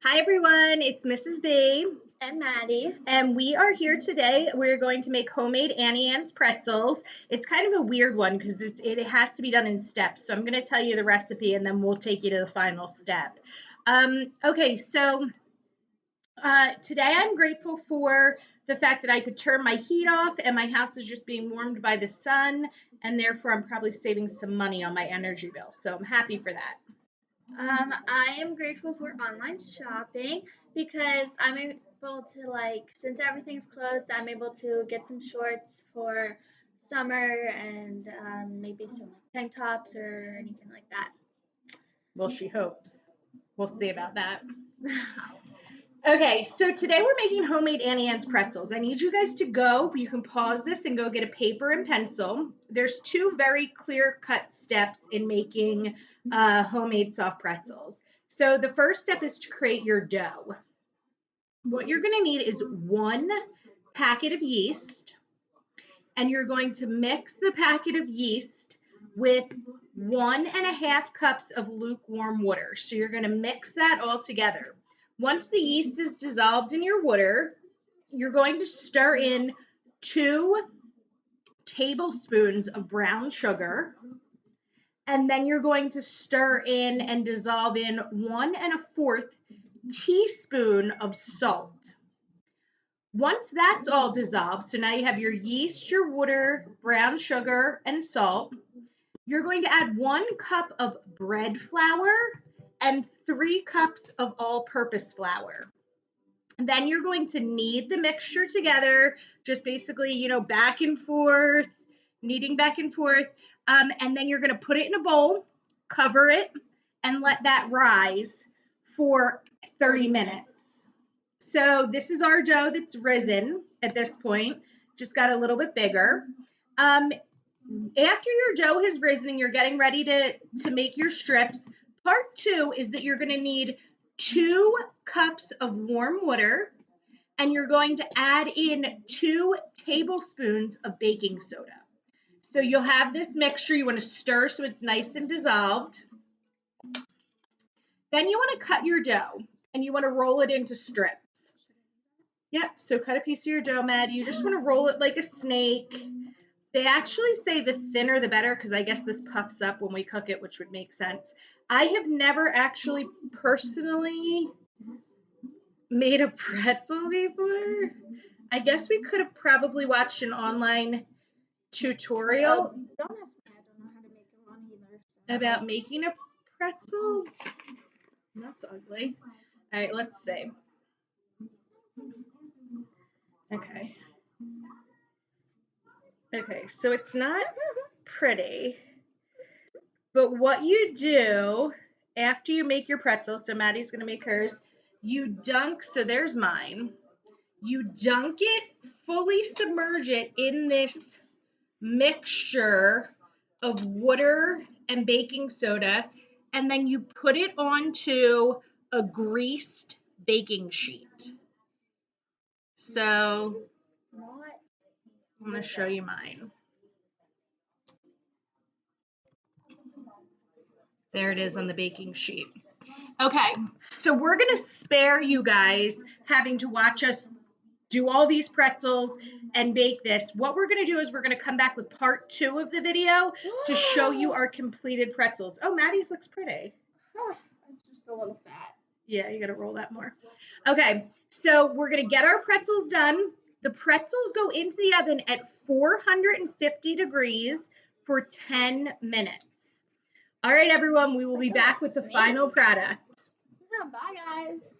Hi everyone, it's Mrs. B and Maddie. and we are here today. We're going to make homemade Auntie Ann's pretzels. It's kind of a weird one because it has to be done in steps. So I'm going to tell you the recipe and then we'll take you to the final step. Okay, so today I'm grateful for the fact that I could turn my heat off and my house is just being warmed by the sun, and therefore I'm probably saving some money on my energy bill. So I'm happy for that. I am grateful for online shopping because I'm able to, since everything's closed, I'm able to get some shorts for summer and maybe some tank tops or anything like that. Well, she hopes. We'll see about that. Okay, so today we're making homemade Auntie Anne's pretzels. I need you guys to go. You can pause this and go get a paper and pencil. There's two very clear-cut steps in making homemade soft pretzels. So the first step is to create your dough. What you're going to need is 1 packet of yeast, and you're going to mix the packet of yeast with 1.5 cups of lukewarm water. So you're going to mix that all together. Once the yeast is dissolved in your water, you're going to stir in 2 tablespoons of brown sugar, and then you're going to stir in and dissolve in 1.25 teaspoon of salt. Once that's all dissolved, so now you have your yeast, your water, brown sugar, and salt, you're going to add 1 cup of bread flour and 3 cups of all-purpose flour. And then you're going to knead the mixture together, just basically, back and forth, kneading back and forth. And then you're going to put it in a bowl, cover it, and let that rise for 30 minutes. So this is our dough that's risen at this point, just got a little bit bigger. After your dough has risen and you're getting ready to make your strips, part 2 is that you're going to need 2 cups of warm water, and you're going to add in 2 tablespoons of baking soda. So you'll have this mixture. You want to stir so it's nice and dissolved. Then you want to cut your dough, and you want to roll it into strips. Yep, so cut a piece of your dough, Maddie. You just want to roll it like a snake. They actually say the thinner the better because I guess this puffs up when we cook it, which would make sense. I have never actually personally made a pretzel before. I guess we could have probably watched an online tutorial Don't ask me, I don't know how to make one either. So. about making a pretzel. That's ugly. All right, let's see. Okay. Okay, so it's not pretty. But what you do after you make your pretzel, so Maddie's going to make hers, you dunk, so there's mine. You dunk it, fully submerge it in this mixture of water and baking soda, and then you put it onto a greased baking sheet. So I'm going to show you mine. There it is on the baking sheet. Okay, so we're going to spare you guys having to watch us do all these pretzels and bake this. What we're going to do is we're going to come back with part 2 of the video to show you our completed pretzels. Oh, Maddie's looks pretty. It's just a little fat. Yeah, you got to roll that more. Okay, so we're going to get our pretzels done. The pretzels go into the oven at 450 degrees for 10 minutes. All right, everyone, we will be back with the final product. Yeah, bye, guys.